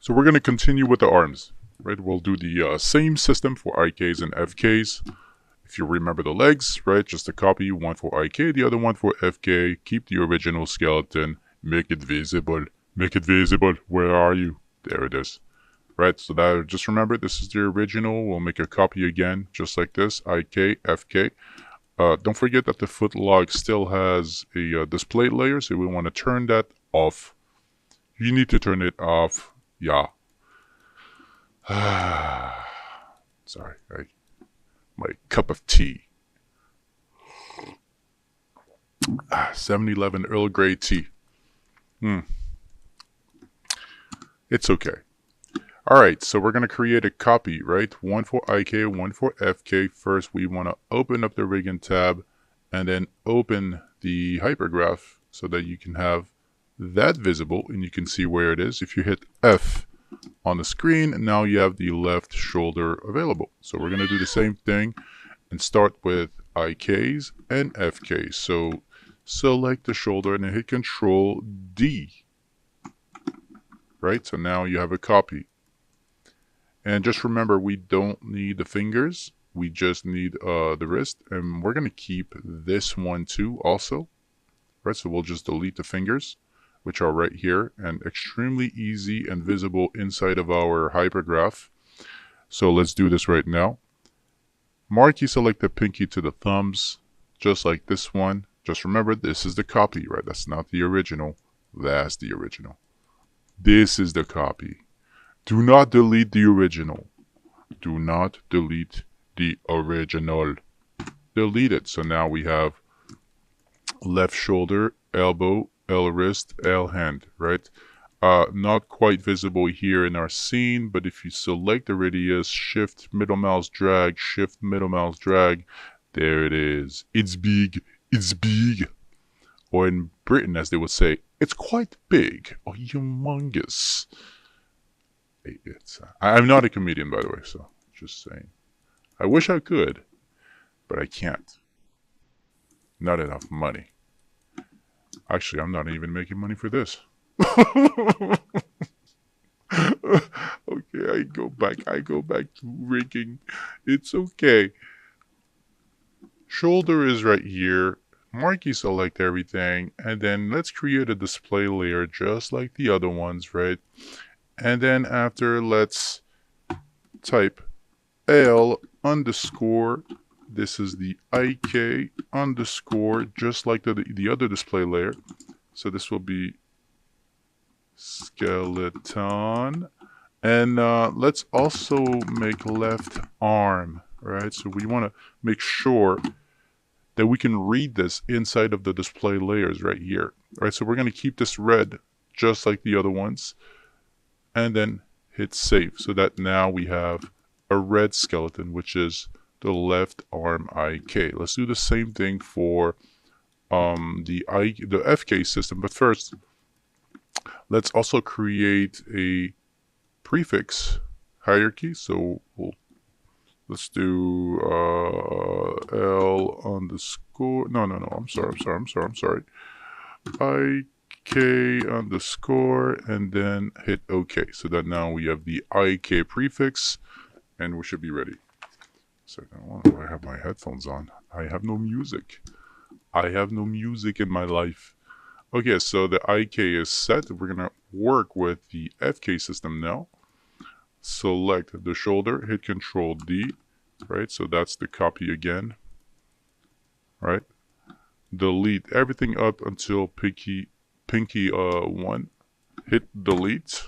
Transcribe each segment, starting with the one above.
So we're going to continue with the arms, right? We'll do the same system for IKs and FKs. If you remember the legs, right? Just a copy, one for IK, the other one for FK. Keep the original skeleton. Make it visible. Make it visible. Where are you? There it is. Right, so that just remember, this is the original. We'll make a copy again, just like this, IK, FK. Don't forget that the foot log still has a display layer, so we want to turn that off. You need to turn it off. Yeah. Sorry, my cup of tea. 7-Eleven Earl Grey tea. It's okay. Alright, so we're going to create a copy, right? One for IK, one for FK. First, we want to open up the rigging tab and then open the hypergraph so that you can have that visible and you can see where it is. If you hit F on the screen, now you have the left shoulder available. So we're going to do the same thing and start with IKs and FKs. So select the shoulder and then hit Control D. Right, so now you have a copy. And just remember, we don't need the fingers. We just need the wrist. And we're going to keep this one too also. Right, so we'll just delete the fingers, which are right here. And extremely easy and visible inside of our hypergraph. So let's do this right now. Marquee select the pinky to the thumbs, just like this one. Just remember, this is the copy, right? That's not the original. That's the original. This is the copy. Do not delete the original. Do not delete the original. Delete it. So now we have left shoulder, elbow, L wrist, L hand, right? Not quite visible here in our scene, but if you select the radius, shift middle mouse drag, there it is. It's big. It's big. Or in Britain, as they would say, it's quite big or humongous. I'm not a comedian, by the way, so just saying. I wish I could, but I can't. Not enough money. Actually, I'm not even making money for this. Okay, I go back to rigging. It's okay. Shoulder is right here. Marquee select everything, and then let's create a display layer just like the other ones, right? And then after, let's type L underscore. This is the IK underscore, just like the other display layer. So this will be skeleton. And let's also make left arm, right? So we want to make sure that we can read this inside of the display layers right here. All right, so we're going to keep this red just like the other ones. And then hit save, so that now we have a red skeleton, which is the left arm IK. Let's do the same thing for the FK system, but first let's also create a prefix hierarchy. So let's do L underscore. No. I'm sorry. IK underscore, and then hit OK. So that now we have the IK prefix, and we should be ready. So I have my headphones on. I have no music. I have no music in my life. Okay, so the IK is set. We're gonna work with the FK system now. Select the shoulder, hit Control D, right? So that's the copy again, right? Delete everything up until pinky 1. Hit delete.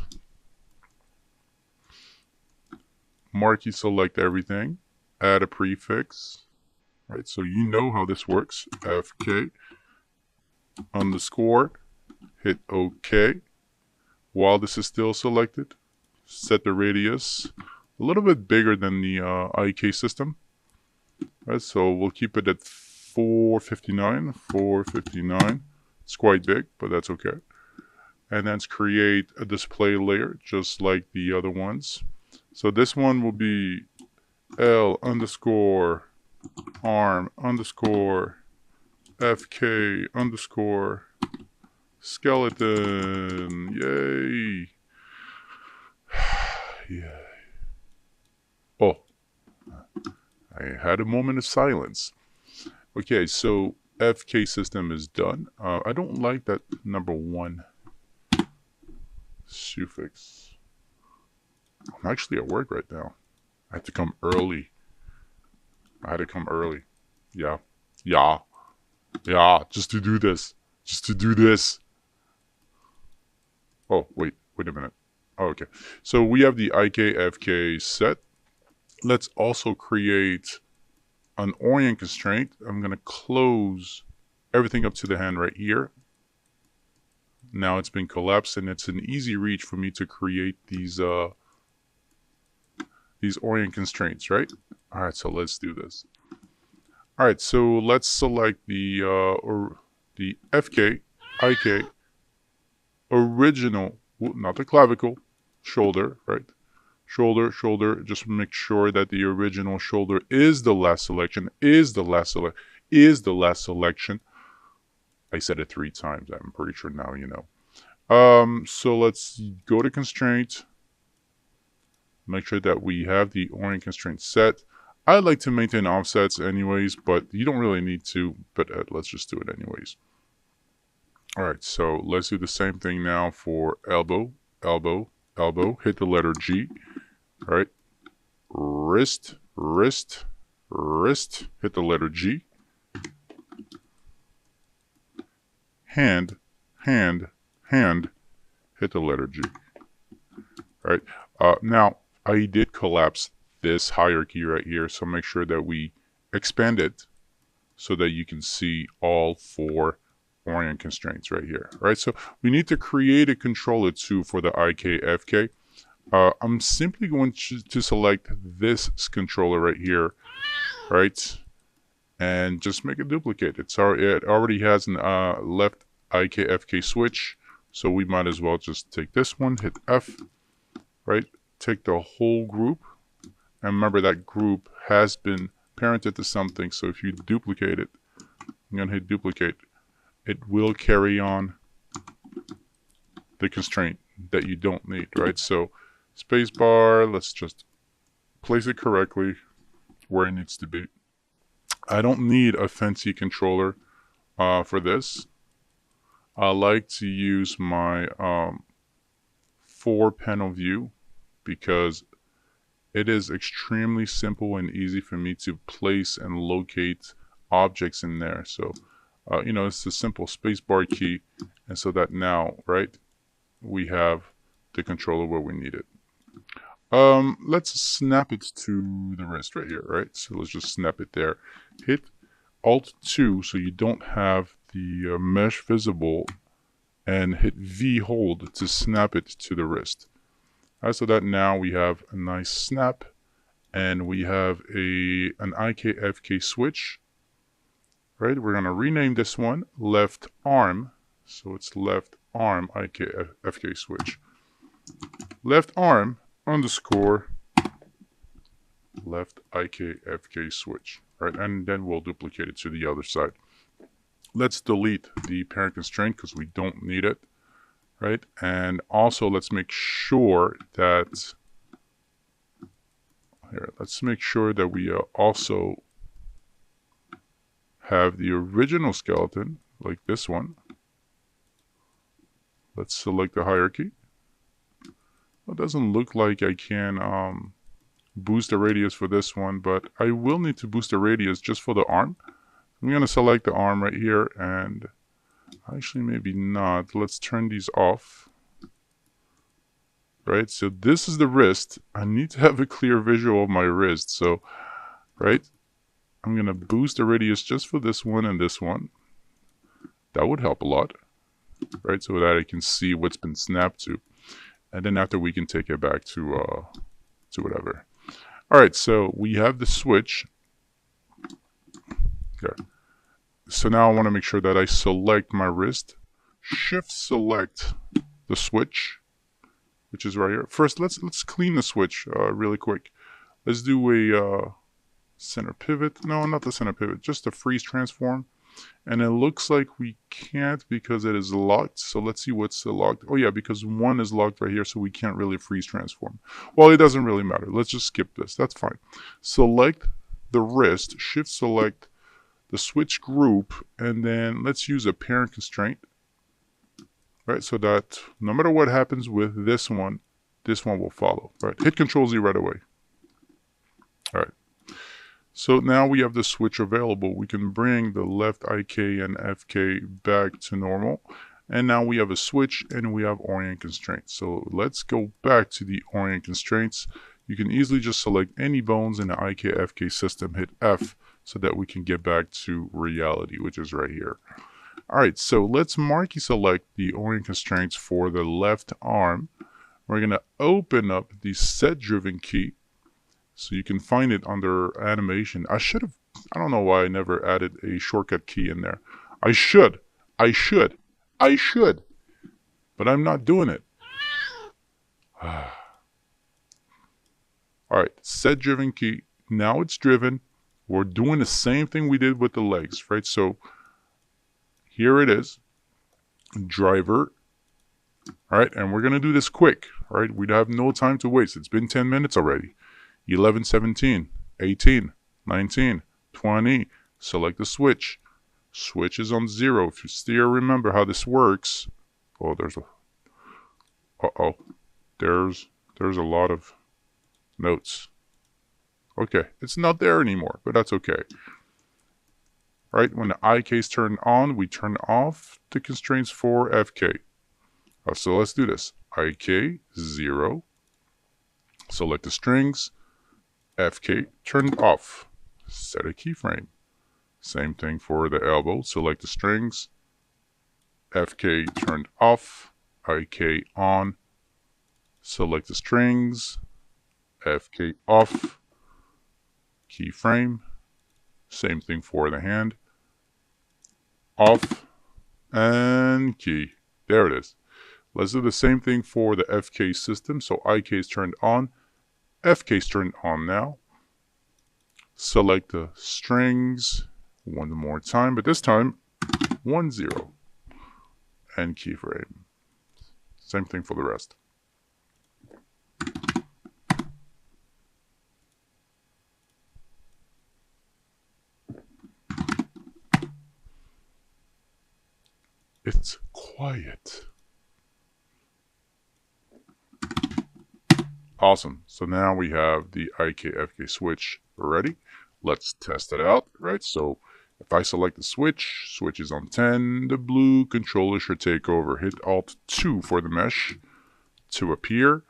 Marquee select everything. Add a prefix. Right, so you know how this works. FK underscore. Hit OK. While this is still selected, set the radius a little bit bigger than the IK system. Right, so we'll keep it at 459. 459. It's quite big, but that's okay. And then create a display layer just like the other ones. So this one will be L underscore arm underscore FK underscore skeleton. Yay. yeah. Oh, I had a moment of silence. Okay, so FK system is done. I don't like that number 1 suffix. I'm actually at work right now. I had to come early. Yeah. Yeah. Yeah. Just to do this. Oh, wait a minute. Oh, okay. So we have the IKFK set. Let's also create an orient constraint. I'm going to close everything up to the hand right here. Now it's been collapsed, and it's an easy reach for me to create these orient constraints, right? All right, so let's do this. All right, so let's select the FK, IK, original, not the clavicle, shoulder, right? Shoulder, just make sure that the original shoulder is the last selection, is the last selection. I said it 3 times. I'm pretty sure now you know. So let's go to constraint. Make sure that we have the orient constraint set. I like to maintain offsets anyways, but you don't really need to, but let's just do it anyways. All right, so let's do the same thing now for elbow, hit the letter G, all right? Wrist, hit the letter G. Hand, hit the letter G. All right, now I did collapse this hierarchy right here, so make sure that we expand it so that you can see all 4 orient constraints right here. All right, so we need to create a controller too for the IKFK. I'm simply going to select this controller right here, right, and just make a duplicate. It already has an left IKFK switch, so we might as well just take this one, hit F, right, take the whole group, and remember that group has been parented to something, so if you duplicate it, I'm going to hit duplicate, it will carry on the constraint that you don't need, right? So spacebar, let's just place it correctly where it needs to be. I don't need a fancy controller for this. I like to use my 4-panel view because it is extremely simple and easy for me to place and locate objects in there. So, you know, it's a simple spacebar key. And so that now, right, we have the controller where we need it. Let's snap it to the wrist right here, right? So let's just snap it there. Hit Alt-2 so you don't have the mesh visible, and hit V hold to snap it to the wrist. So that now we have a nice snap, and we have an IKFK switch, right? We're going to rename this one left arm, so it's left arm IKFK switch. Left arm underscore left IKFK switch, right? And then we'll duplicate it to the other side. Let's delete the parent constraint because we don't need it. Right, and also let's make sure that we also have the original skeleton, like this one. Let's select the hierarchy. It doesn't look like I can boost the radius for this one, but I will need to boost the radius just for the arm. I'm going to select the arm right here, and actually maybe not. Let's turn these off. Right, so this is the wrist. I need to have a clear visual of my wrist. So, right, I'm going to boost the radius just for this one and this one. That would help a lot. Right, so that I can see what's been snapped to. And then after we can take it back to whatever. All right, so we have the switch. Okay. So now I want to make sure that I select my wrist. Shift select the switch, which is right here. First, let's clean the switch really quick. Let's do a center pivot. No, not the center pivot, just a freeze transform. And it looks like we can't because it is locked. So let's see what's locked. Oh yeah, because one is locked right here, so we can't really freeze transform. Well, it doesn't really matter. Let's just skip this. That's fine. Select the wrist, shift select the switch group, and then let's use a parent constraint. Right, so that no matter what happens with this one will follow. Right, hit Control Z right away. All right. So now we have the switch available. We can bring the left IK and FK back to normal. And now we have a switch and we have orient constraints. So let's go back to the orient constraints. You can easily just select any bones in the IK FK system, hit F, so that we can get back to reality, which is right here. All right, so let's marquee select the orient constraints for the left arm. We're going to open up the set driven key. So you can find it under animation. I don't know why I never added a shortcut key in there. I should, but I'm not doing it. All right, set driven key. Now it's driven. We're doing the same thing we did with the legs, right? So here it is, driver. All right, and we're going to do this quick, all right? We have no time to waste. It's been 10 minutes already. 11, 17, 18, 19, 20. Select the switch. Switch is on 0. If you still remember how this works. Oh, there's a lot of notes. Okay, it's not there anymore, but that's okay. Right, when the IK is turned on, we turn off the constraints for FK. So let's do this. IK 0. Select the strings. FK turned off. Set a keyframe. Same thing for the elbow. Select the strings. FK turned off. IK on. Select the strings. FK off. Keyframe. Same thing for the hand. Off. And key. There it is. Let's do the same thing for the FK system. So IK is turned on. FK is turned on now. Select the strings one more time, but this time 1, 0. And keyframe. Same thing for the rest. It's quiet. Awesome. So now we have the IK-FK switch ready. Let's test it out, right? So if I select the switch, switch is on 10, the blue controller should take over. Hit Alt-2 for the mesh to appear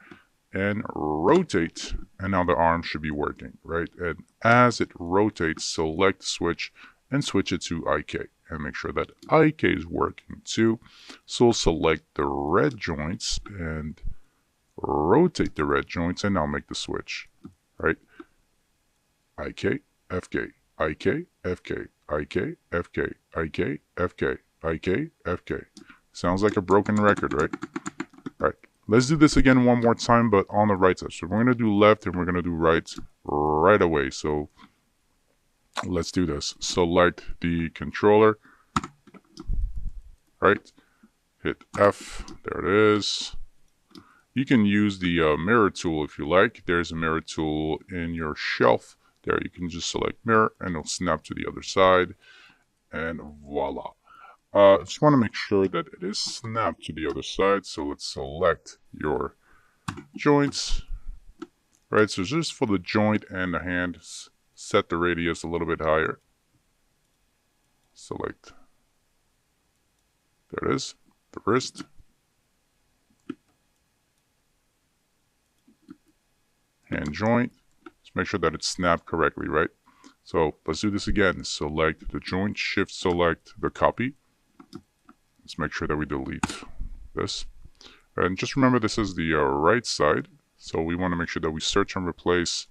and rotate. And now the arm should be working, right? And as it rotates, select the switch and switch it to IK. And make sure that IK is working too. So select the red joints and rotate the red joints and now make the switch, right? IK, FK, IK, FK, IK, FK, IK, FK, IK, FK. Sounds like a broken record, right? All right, let's do this again one more time, but on the right side. So we're going to do left and we're going to do right right away. So let's do this. Select the controller, right? Hit F, there it is. You can use the mirror tool if you like. There's a mirror tool in your shelf. There you can just select mirror and it'll snap to the other side. And voila. Just want to make sure that it is snapped to the other side. So let's select your joints. Right, so just for the joint and the hand, set the radius a little bit higher. Select. There it is. The wrist. Hand joint. Just make sure that it's snapped correctly, right? So let's do this again. Select the joint, shift select the copy. Let's make sure that we delete this. And just remember this is the right side. So we want to make sure that we search and replace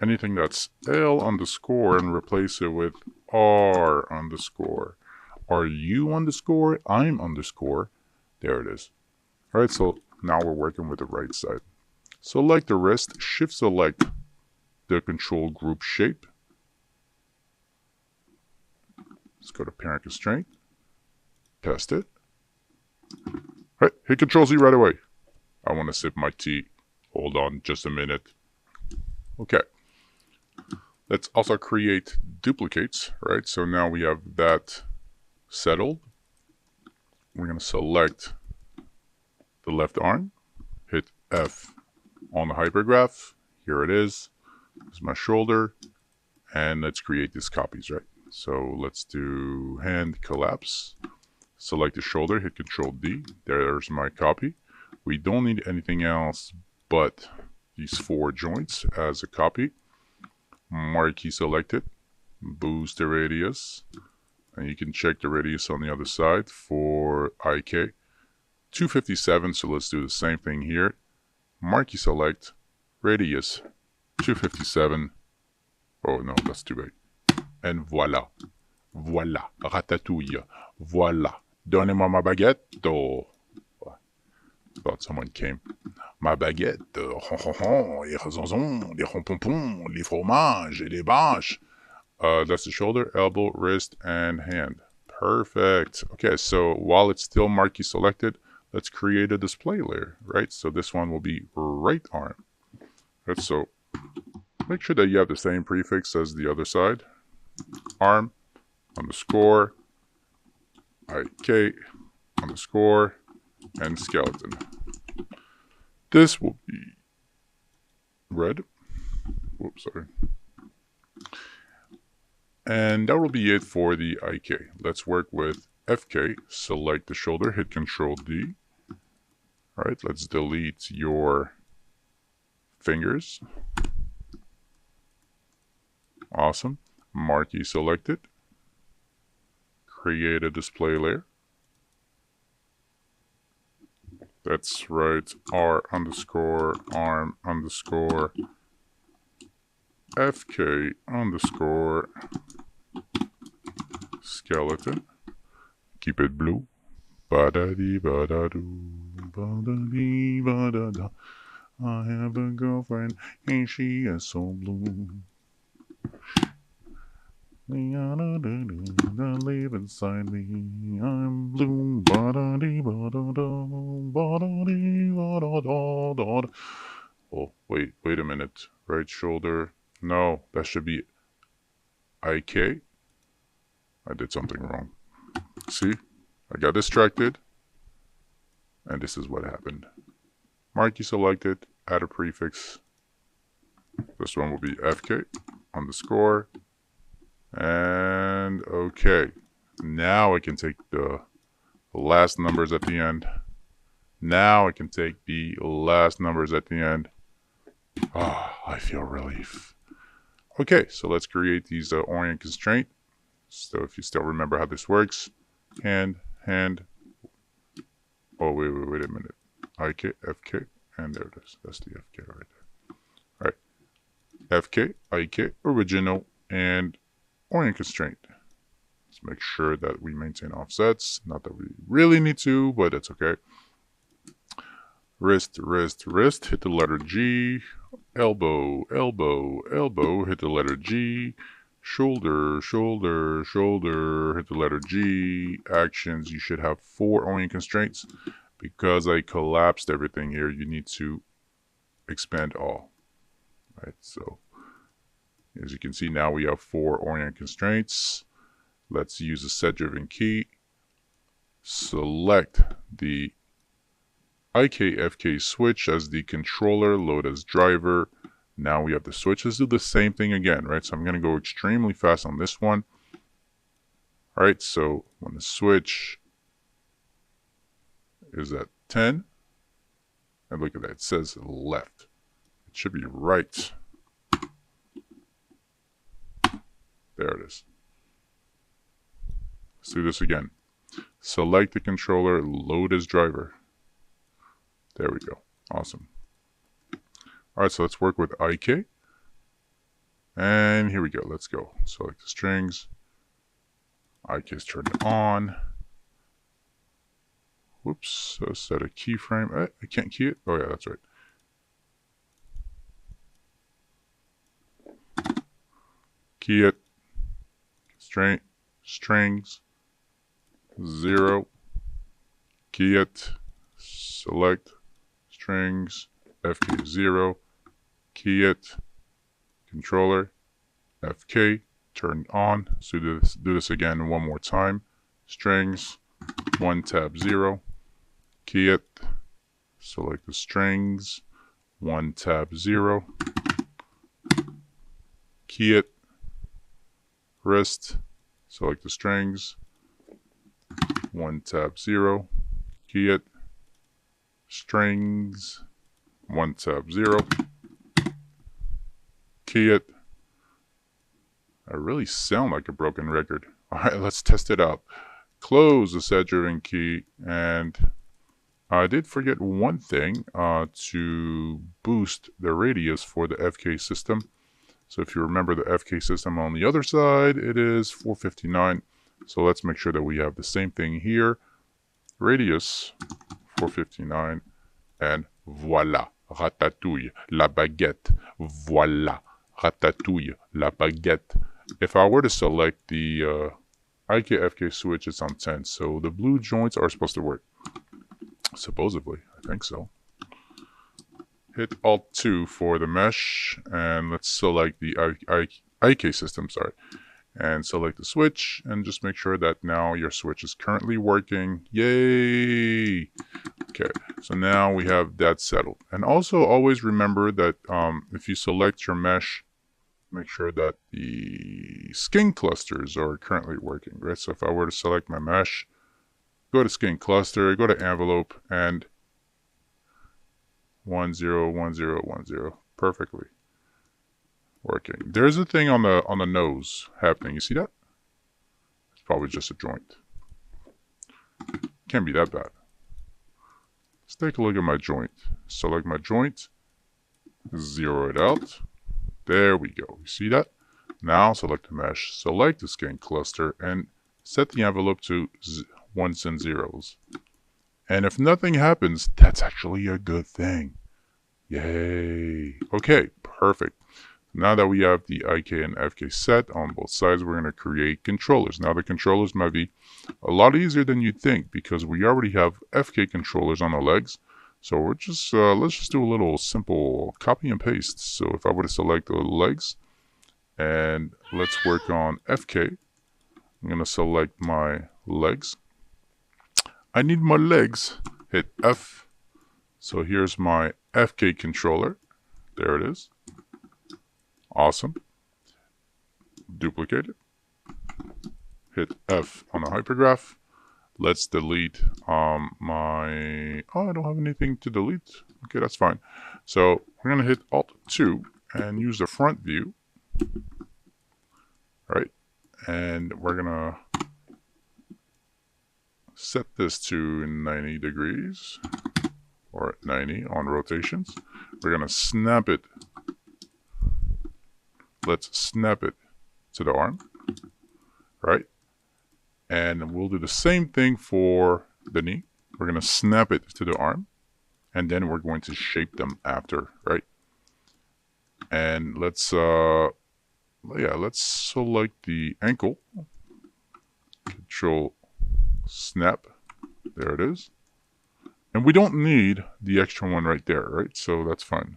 anything that's L underscore and replace it with R underscore. Are you underscore? I'm underscore. There it is. All right, so now we're working with the right side. Select the wrist, shift select the control group shape. Let's go to parent constraint. Test it. Hey, hit Control Z right away. I want to sip my tea. Hold on just a minute. Okay. Let's also create duplicates, right? So now we have that settled. We're going to select the left arm, hit F on the hypergraph. Here it is. This is my shoulder. And let's create these copies, right? So let's do hand collapse. Select the shoulder, hit Control D. There's my copy. We don't need anything else but these 4 joints as a copy. Marquee selected. Boost the radius. And you can check the radius on the other side for IK. 257, so let's do the same thing here. Marquee select. Radius 257. Oh no, that's too big. And voila. Voila. Ratatouille. Voila. Donnez-moi ma baguette. Oh. Thought someone came. Ma baguette. Les raisons, les ronpompons, les fromages, et les bâches. That's the shoulder, elbow, wrist, and hand. Perfect. Okay, so while it's still marquee selected, let's create a display layer, right? So this one will be right arm. Right, so make sure that you have the same prefix as the other side. Arm, underscore, IK, underscore, and skeleton. This will be red. Whoops, sorry. And that will be it for the IK. Let's work with FK. Select the shoulder, hit Control D. All right, let's delete your fingers. Awesome. Marquee selected. Create a display layer. That's right. R underscore arm underscore FK underscore skeleton. Keep it blue. Ba-da-dee ba-da-doo. Ba-da-dee ba-da-da. I have a girlfriend and she is so blue. Live inside me. I'm blue. Ba-da-dee ba-da-da. Ba-da-dee ba-da-da-da. Oh, wait a minute. Right shoulder. No, that should be IK. I did something wrong. See? I got distracted. And this is what happened. Marquee selected. Add a prefix. This one will be FK underscore. And okay. Now I can take the last numbers at the end. Now I can take the last numbers at the end. Ah, I feel relief. Okay, so let's create these orient constraint. So if you still remember how this works, hand. Oh, wait a minute. IK, FK, and there it is. That's the FK right there. All right. FK, IK, original, and orient constraint. Let's make sure that we maintain offsets. Not that we really need to, but it's okay. Wrist, hit the letter G. Elbow, hit the letter G. Shoulder, hit the letter G. Actions, you should have 4 orient constraints. Because I collapsed everything here, you need to expand all. Right, so as you can see, now we have 4 orient constraints. Let's use a set-driven key. Select the IKFK switch as the controller, load as driver. Now we have the switch. Let's do the same thing again, right? So I'm going to go extremely fast on this one. All right, so when the switch is at 10, and look at that, it says left. It should be right. There it is. Let's do this again. Select the controller, load as driver. There we go. Awesome. All right, so let's work with IK. And here we go. Let's go. Select the strings. IK is turned on. Whoops. Set a keyframe. I can't key it. Oh, yeah, that's right. Key it. Constraint. strings, 0, key it, select, strings, FK0, key it, controller, FK, turned on. So do this again one more time. Strings, 1 tab 0, key it, select the strings, 1 tab 0, key it, wrist, select the strings, 1 tab 0, key it, strings, 1 tab 0, key it. I really sound like a broken record. Alright, let's test it out. Close the set driven key, and I did forget one thing, to boost the radius for the FK system. So if you remember the FK system on the other side, it is 459. So let's make sure that we have the same thing here. Radius 459, and voila, ratatouille, la baguette. Voila, ratatouille, la baguette. If I were to select the IK-FK switch, it's on 10. So the blue joints are supposed to work. Supposedly, I think so. Hit Alt-2 for the mesh, and let's select the IK system, and select the switch, and just make sure that now your switch is currently working. Yay! Okay, so now we have that settled. And also always remember that if you select your mesh, make sure that the skin clusters are currently working, right? So if I were to select my mesh, go to skin cluster, go to envelope, and 10, 10, 10, perfectly working. There's a thing on the nose happening. You see that? It's probably just a joint. Can't be that bad. Let's take a look at my joint. Select my joint, zero it out. There we go. You see that? Now select the mesh, select the skin cluster, and set the envelope to ones and zeros. And if nothing happens, that's actually a good thing. Yay. Okay, perfect. Now that we have the IK and FK set on both sides, we're going to create controllers. Now the controllers might be a lot easier than you'd think because we already have FK controllers on the legs. So we're just let's just do a little simple copy and paste. So if I were to select the legs, and let's work on FK, I'm going to select my legs. I need my legs. Hit F. So here's my FK controller. There it is. Awesome. Duplicate it. Hit F on the hypergraph. Let's delete my... Oh, I don't have anything to delete. Okay, that's fine. So we're going to hit Alt-2 and use the front view. Right. And we're going to set this to 90 degrees or 90 on rotations. We're going to snap it. Let's snap it to the arm. Right. And we'll do the same thing for the knee. We're going to snap it to the arm. And then we're going to shape them after, right? And let's select the ankle. Control snap. There it is. And we don't need the extra one right there, right? So that's fine.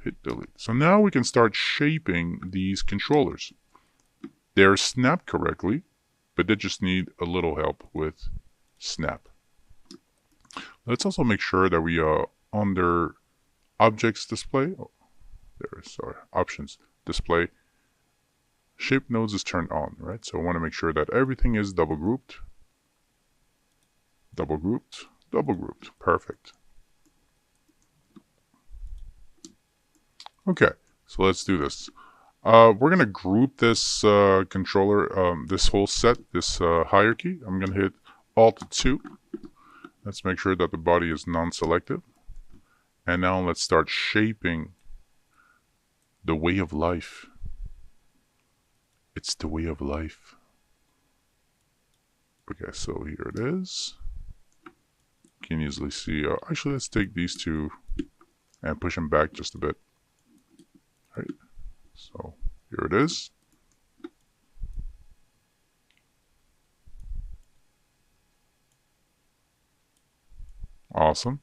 Hit delete. So now we can start shaping these controllers. They're snapped correctly, but they just need a little help with snap. Let's also make sure that we are under objects display. Oh, options display. Shape nodes is turned on, right? So I want to make sure that everything is double grouped. Double grouped, double grouped. Perfect. Okay, so let's do this. We're going to group this controller, this whole set, this hierarchy. I'm going to hit Alt-2. Let's make sure that the body is non-selective. And now let's start shaping the way of life. It's the way of life. Okay, so here it is. You can easily see, actually let's take these two and push them back just a bit. Right, so here it is. Awesome.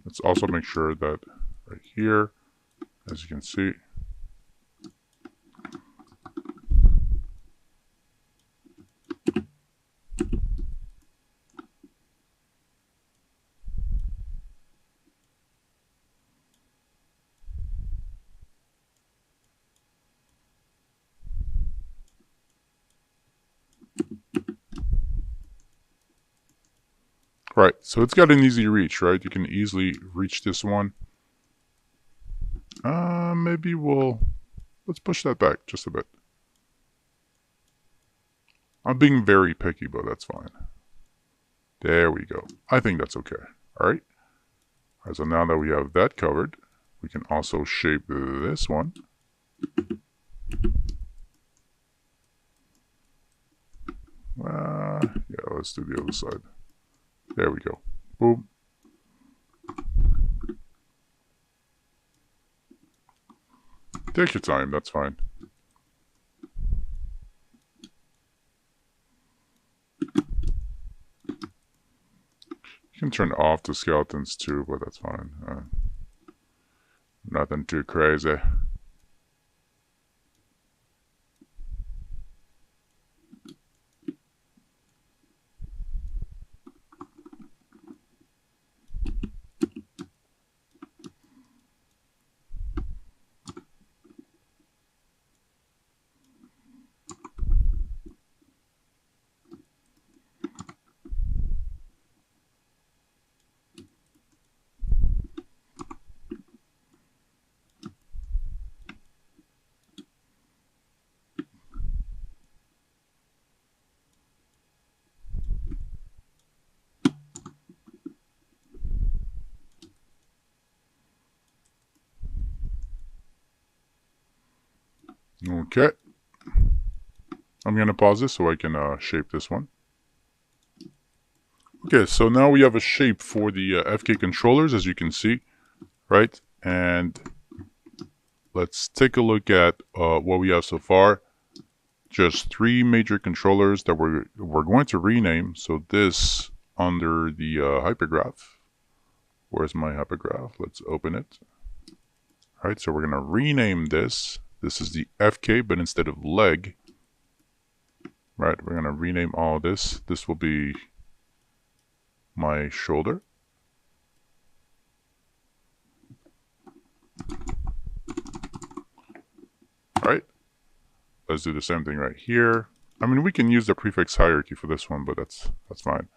Let's also make sure that right here, as you can see, right, so it's got an easy reach, right? You can easily reach this one. Maybe let's push that back just a bit. I'm being very picky, but that's fine. There we go. I think that's okay. All right. All right, so now that we have that covered, we can also shape this one. Yeah, let's do the other side. There we go. Boom. Take your time, that's fine. You can turn off the skeletons too, but that's fine. Nothing too crazy. Okay. I'm going to pause this so I can shape this one. Okay, so now we have a shape for the FK controllers, as you can see, right? And let's take a look at what we have so far. Just 3 major controllers that we're going to rename. So this under the hypergraph. Where's my hypergraph? Let's open it. All right, so we're going to rename this. This is the FK, but instead of leg, right, we're going to rename all this. This will be my shoulder. All right, let's do the same thing right here. I mean, we can use the prefix hierarchy for this one, but that's fine.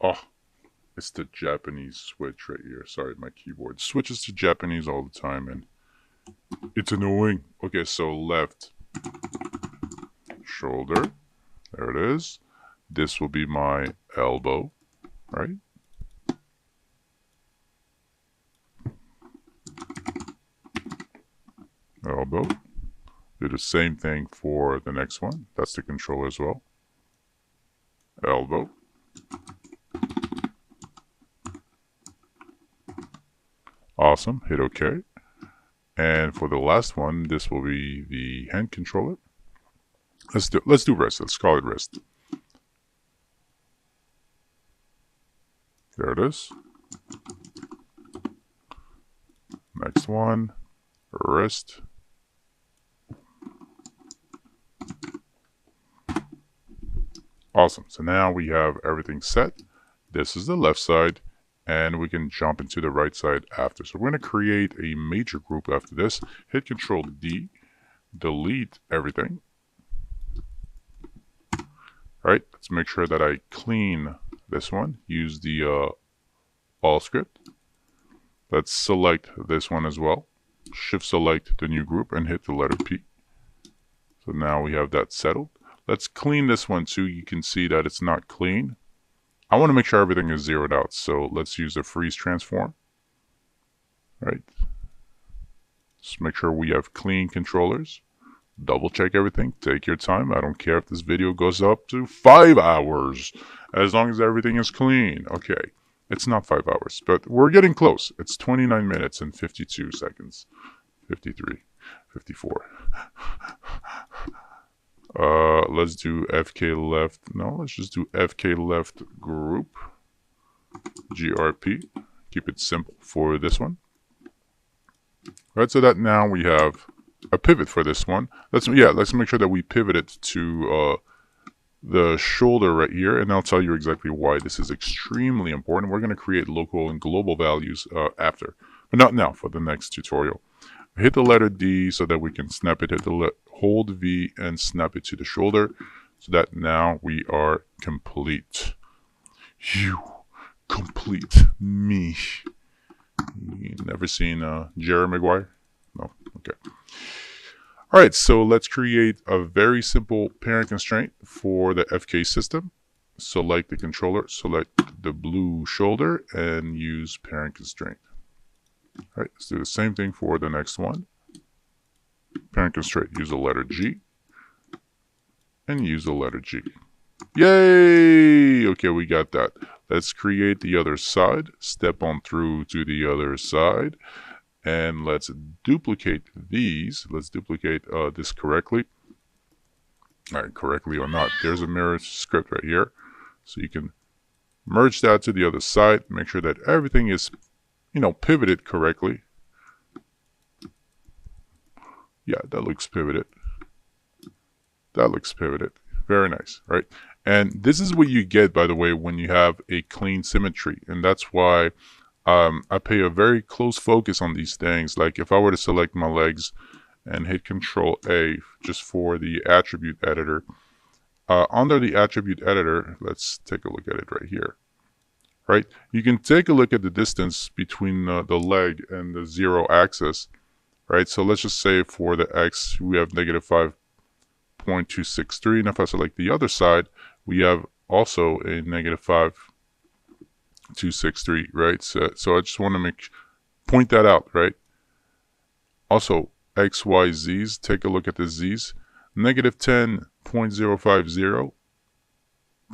Oh, it's the Japanese switch right here. Sorry, my keyboard switches to Japanese all the time, and it's annoying. Okay, so left shoulder. There it is. This will be my elbow, right? Elbow. Do the same thing for the next one. That's the controller as well. Elbow. Awesome. Hit OK. And for the last one, this will be the hand controller. Let's do wrist. Let's call it wrist. There it is. Next one, wrist. Awesome. So now we have everything set. This is the left side, and we can jump into the right side after. So we're going to create a major group after this. Hit Control D, delete everything. All right, let's make sure that I clean this one. Use the all script. Let's select this one as well. Shift select the new group and hit the letter P. So now we have that settled. Let's clean this one too. You can see that it's not clean. I want to make sure everything is zeroed out. So let's use a freeze transform. Right. Just make sure we have clean controllers. Double check everything. Take your time. I don't care if this video goes up to 5 hours. As long as everything is clean. Okay. It's not 5 hours, but we're getting close. It's 29 minutes and 52 seconds. 53. 54. Let's do FK left. No, let's just do FK left group. GRP. Keep it simple for this one. Right, so that now we have a pivot for this one. Let's make sure that we pivot it to the shoulder right here, and I'll tell you exactly why this is extremely important. We're going to create local and global values after, but not now, for the next tutorial. Hit the letter D so that we can snap it. Hold V and snap it to the shoulder, so that now we are complete. You complete me. You never seen Jerry Maguire? No? Okay. Alright, so let's create a very simple parent constraint for the FK system. Select the controller, select the blue shoulder, and use parent constraint. Alright, let's do the same thing for the next one. Parent constraint, use the letter G, and use the letter G. Yay! Okay, we got that. Let's create the other side. Step on through to the other side. And let's duplicate these. Let's duplicate this correctly. All right, correctly or not. There's a mirror script right here. So you can merge that to the other side. Make sure that everything is, pivoted correctly. Yeah, that looks pivoted. That looks pivoted. Very nice, right? And this is what you get, by the way, when you have a clean symmetry. And that's why I pay a very close focus on these things. Like if I were to select my legs and hit Control A just for the attribute editor, under the attribute editor, let's take a look at it right here. Right? You can take a look at the distance between the leg and the 0 axis. Right? So let's just say for the X, we have negative 5.263. And if I select the other side, we have also a negative 5.263, right? So I just want to point that out, right? Also, X, Y, Z's, take a look at the Z's. Negative 10.050,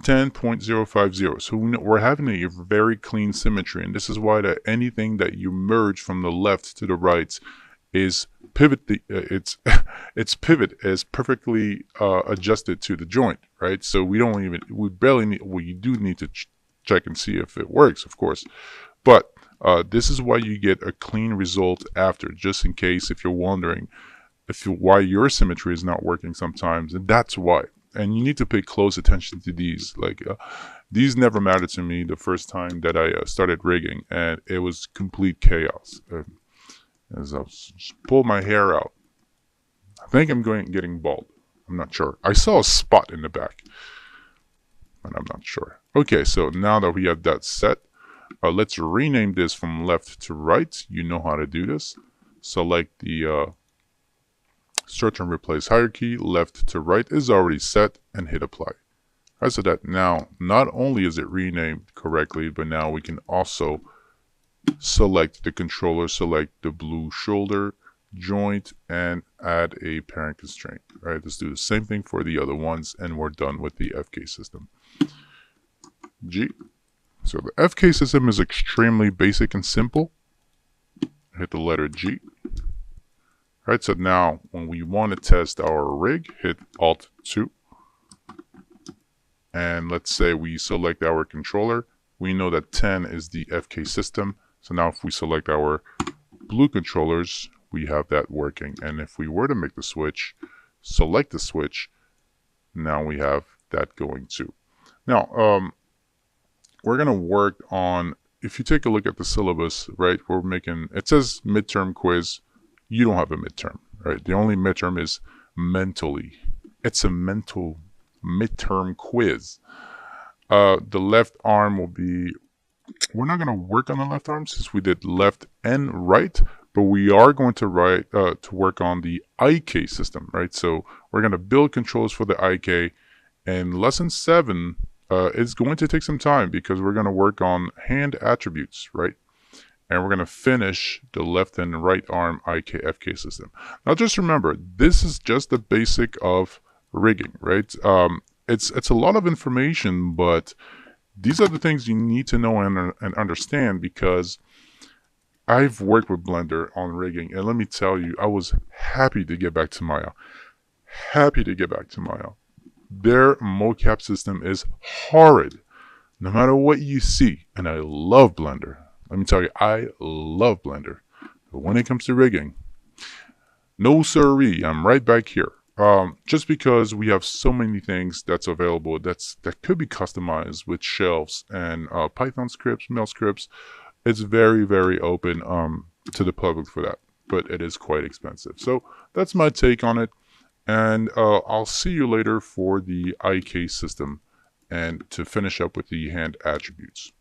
10.050. So we're having a very clean symmetry, and this is why that anything that you merge from the left to the right is pivot. Its pivot is perfectly adjusted to the joint, right? So we barely need. We do need to check and see if it works, of course, but this is why you get a clean result after, just in case if you're wondering why your symmetry is not working sometimes, and that's why. And you need to pay close attention to these. Like these never mattered to me the first time that I started rigging, and it was complete chaos. As I pull my hair out, I think I'm getting bald. I'm not sure. I saw a spot in the back, but I'm not sure. Okay, so now that we have that set, let's rename this from left to right. You know how to do this. Select the search and replace hierarchy. Left to right is already set, and hit apply. Right, so that now not only is it renamed correctly, but now we can also select the controller, select the blue shoulder joint, and add a parent constraint. Right, let's do the same thing for the other ones, and we're done with the FK system. G. So the FK system is extremely basic and simple. Hit the letter G. Right, so now when we want to test our rig, hit Alt 2. And let's say we select our controller. We know that 10 is the FK system. So now if we select our blue controllers, we have that working. And if we were to make the switch, select the switch, now we have that going too. Now, we're going to work on, if you take a look at the syllabus, right, it says midterm quiz. You don't have a midterm, right? The only midterm is mentally. It's a mental midterm quiz. The left arm will be, we're not going to work on the left arm since we did left and right, but we are going to work on the IK system, right? So we're going to build controls for the IK, and lesson 7 is going to take some time because we're going to work on hand attributes, right? And we're going to finish the left and right arm IK FK system. Now just remember, this is just the basic of rigging, right? It's a lot of information, but these are the things you need to know and understand, because I've worked with Blender on rigging, and let me tell you, I was happy to get back to Maya. Happy to get back to Maya. Their mocap system is horrid, no matter what you see, and I love Blender. Let me tell you, I love Blender. But when it comes to rigging, no siree, I'm right back here. Just because we have so many things that's available that could be customized with shelves and Python scripts, mail scripts, it's very open to the public for that, but it is quite expensive. So that's my take on it, and I'll see you later for the IK system and to finish up with the hand attributes.